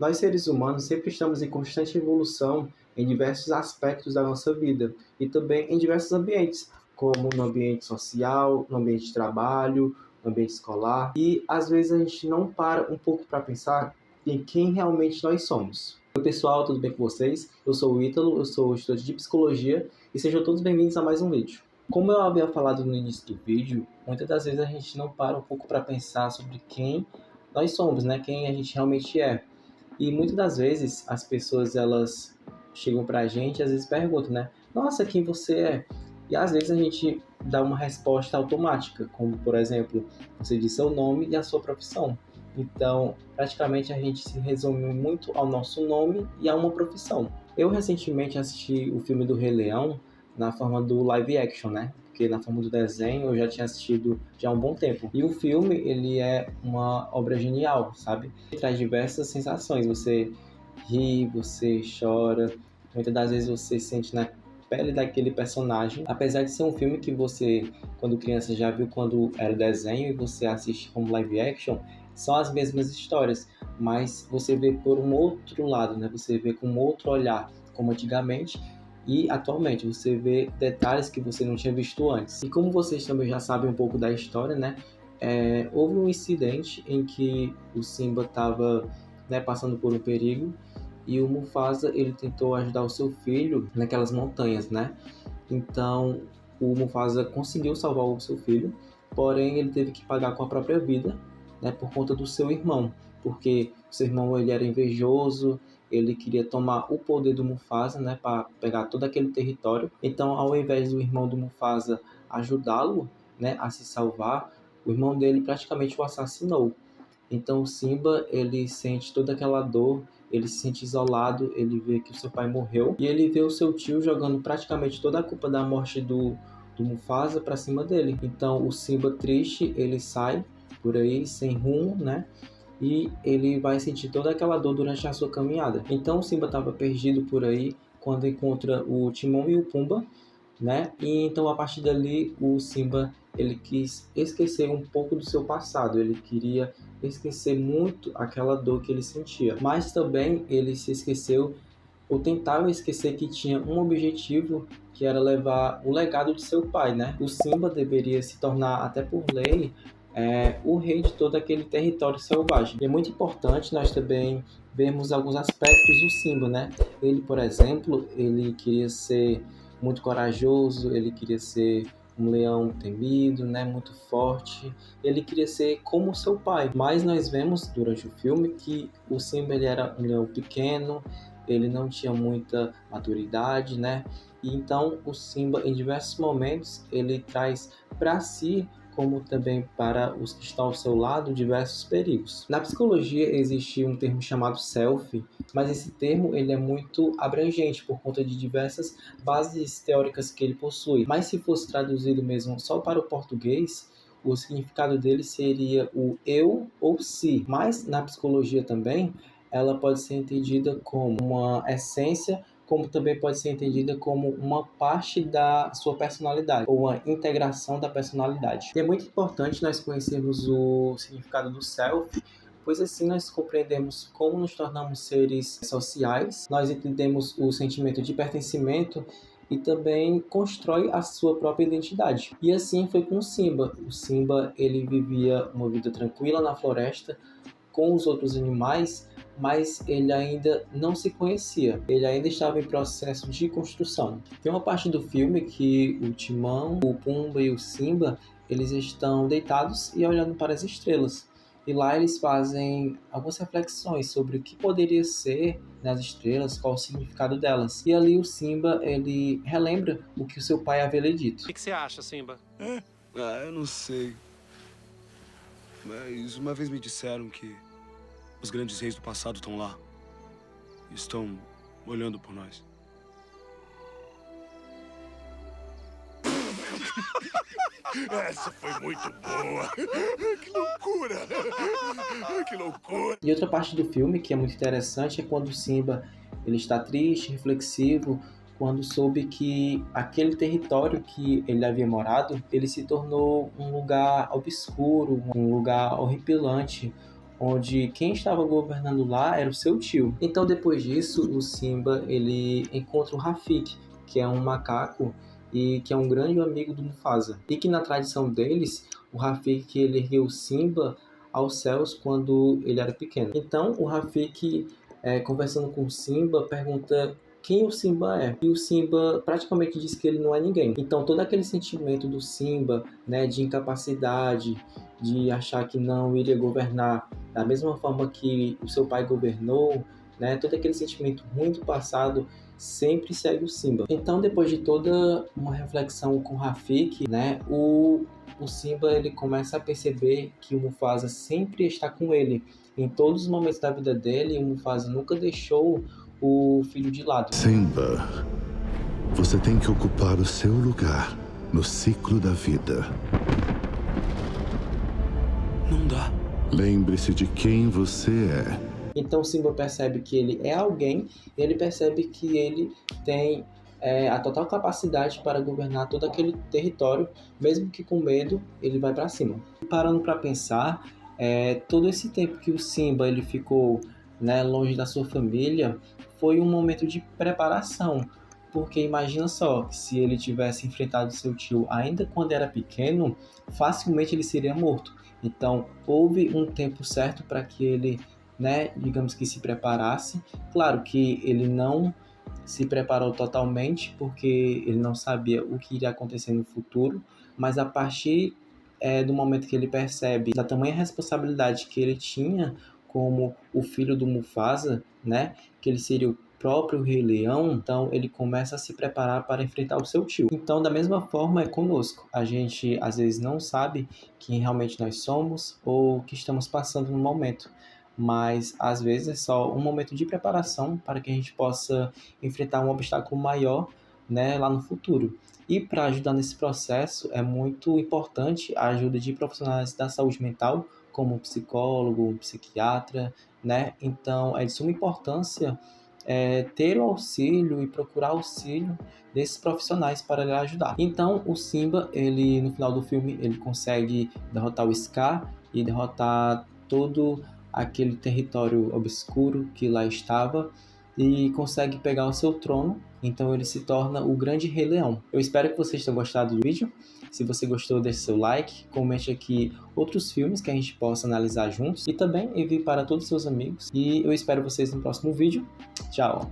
Nós, seres humanos, sempre estamos em constante evolução em diversos aspectos da nossa vida e também em diversos ambientes, como no ambiente social, no ambiente de trabalho, no ambiente escolar. E às vezes a gente não para um pouco para pensar em quem realmente nós somos. Oi, pessoal, tudo bem com vocês? Eu sou o Ítalo, eu sou estudante de psicologia e sejam todos bem-vindos a mais um vídeo. Como eu havia falado no início do vídeo, muitas das vezes a gente não para um pouco para pensar sobre quem nós somos, né? Quem a gente realmente é. E muitas das vezes as pessoas elas chegam pra gente e às vezes perguntam, né? Nossa, quem você é? E às vezes a gente dá uma resposta automática, como por exemplo, você diz seu nome e a sua profissão. Então, praticamente a gente se resume muito ao nosso nome e a uma profissão. Eu recentemente assisti o filme do Rei Leão na forma do live action, né? Porque na forma do desenho eu já tinha assistido já há um bom tempo. E o filme, ele é uma obra genial, sabe? Ele traz diversas sensações. Você ri, você chora, muitas das vezes você sente na pele daquele personagem. Apesar de ser um filme que você, quando criança, já viu quando era desenho e você assiste como live action, são as mesmas histórias, mas você vê por um outro lado, né? Você vê com um outro olhar, como antigamente, e atualmente você vê detalhes que você não tinha visto antes. E como vocês também já sabem um pouco da história, né? Houve um incidente em que o Simba estava, né, passando por um perigo e o Mufasa ele tentou ajudar o seu filho naquelas montanhas, né? Então o Mufasa conseguiu salvar o seu filho, porém ele teve que pagar com a própria vida, né, por conta do seu irmão, porque o seu irmão ele era invejoso, ele queria tomar o poder do Mufasa, né, para pegar todo aquele território. Então, ao invés do irmão do Mufasa ajudá-lo, né, a se salvar, o irmão dele praticamente o assassinou. Então, o Simba ele sente toda aquela dor, ele se sente isolado, ele vê que o seu pai morreu e ele vê o seu tio jogando praticamente toda a culpa da morte do Mufasa para cima dele. Então, o Simba triste, ele sai por aí sem rumo, né? E ele vai sentir toda aquela dor durante a sua caminhada. Então, o Simba estava perdido por aí quando encontra o Timão e o Pumba, né? E então a partir dali o Simba ele quis esquecer um pouco do seu passado, ele queria esquecer muito aquela dor que ele sentia, mas também ele se esqueceu ou tentava esquecer que tinha um objetivo que era levar o legado de seu pai, né? O Simba deveria se tornar até por lei o rei de todo aquele território selvagem. E é muito importante nós também vermos alguns aspectos do Simba, né? Ele, por exemplo, ele queria ser muito corajoso, ele queria ser um leão temido, né, muito forte. Ele queria ser como seu pai. Mas nós vemos durante o filme que o Simba ele era um leão pequeno, ele não tinha muita maturidade, né? E então o Simba em diversos momentos ele traz para si como também para os que estão ao seu lado diversos perigos. Na psicologia existe um termo chamado self, mas esse termo ele é muito abrangente por conta de diversas bases teóricas que ele possui. Mas se fosse traduzido mesmo só para o português, o significado dele seria o eu ou si. Mas na psicologia também, ela pode ser entendida como uma essência, como também pode ser entendida como uma parte da sua personalidade, ou uma integração da personalidade. E é muito importante nós conhecermos o significado do self, pois assim nós compreendemos como nos tornamos seres sociais, nós entendemos o sentimento de pertencimento e também constrói a sua própria identidade. E assim foi com o Simba. O Simba ele vivia uma vida tranquila na floresta com os outros animais, mas ele ainda não se conhecia. Ele ainda estava em processo de construção. Tem uma parte do filme que o Timão, o Pumba e o Simba, eles estão deitados e olhando para as estrelas. E lá eles fazem algumas reflexões sobre o que poderia ser nas estrelas, qual o significado delas. E ali o Simba, ele relembra o que o seu pai havia lhe dito. O que você acha, Simba? Eu não sei. Mas uma vez me disseram que os grandes reis do passado estão lá. Estão olhando por nós. Essa foi muito boa. Que loucura. Que loucura. E outra parte do filme que é muito interessante é quando o Simba ele está triste, reflexivo, quando soube que aquele território que ele havia morado, ele se tornou um lugar obscuro, um lugar horripilante, onde quem estava governando lá era o seu tio. Então depois disso, o Simba ele encontra o Rafiki, que é um macaco e que é um grande amigo do Mufasa. E que na tradição deles, o Rafiki ele ergueu o Simba aos céus quando ele era pequeno. Então o Rafiki, conversando com o Simba, pergunta quem o Simba é. E o Simba praticamente diz que ele não é ninguém. Então todo aquele sentimento do Simba, né, de incapacidade, de achar que não iria governar da mesma forma que o seu pai governou, né, todo aquele sentimento ruim do passado sempre segue o Simba. Então depois de toda uma reflexão com o Rafiki, né, o Simba ele começa a perceber que o Mufasa sempre está com ele. Em todos os momentos da vida dele, o Mufasa nunca deixou o filho de lado. Simba, você tem que ocupar o seu lugar no ciclo da vida. Não dá. Lembre-se de quem você é. Então Simba percebe que ele é alguém, e ele percebe que ele tem a total capacidade para governar todo aquele território, mesmo que com medo, ele vai para cima. Parando para pensar, todo esse tempo que o Simba ele ficou, né, longe da sua família, foi um momento de preparação, porque imagina só, se ele tivesse enfrentado seu tio ainda quando era pequeno, facilmente ele seria morto. Então houve um tempo certo para que ele, né, digamos que se preparasse. Claro que ele não se preparou totalmente, porque ele não sabia o que iria acontecer no futuro, mas a partir do momento que ele percebe da tamanha responsabilidade que ele tinha como o filho do Mufasa, né, que ele seria o próprio Rei Leão, então ele começa a se preparar para enfrentar o seu tio. Então, da mesma forma é conosco. A gente às vezes não sabe quem realmente nós somos ou o que estamos passando no momento, mas às vezes é só um momento de preparação para que a gente possa enfrentar um obstáculo maior, né, lá no futuro. E para ajudar nesse processo é muito importante a ajuda de profissionais da saúde mental, como um psicólogo, um psiquiatra, né? Então é de suma importância ter o auxílio e procurar auxílio desses profissionais para lhe ajudar. Então o Simba, ele no final do filme, ele consegue derrotar o Scar e derrotar todo aquele território obscuro que lá estava e consegue pegar o seu trono. Então ele se torna o grande Rei Leão. Eu espero que vocês tenham gostado do vídeo. Se você gostou, deixe seu like, comente aqui outros filmes que a gente possa analisar juntos e também envie para todos os seus amigos. E eu espero vocês no próximo vídeo. Tchau!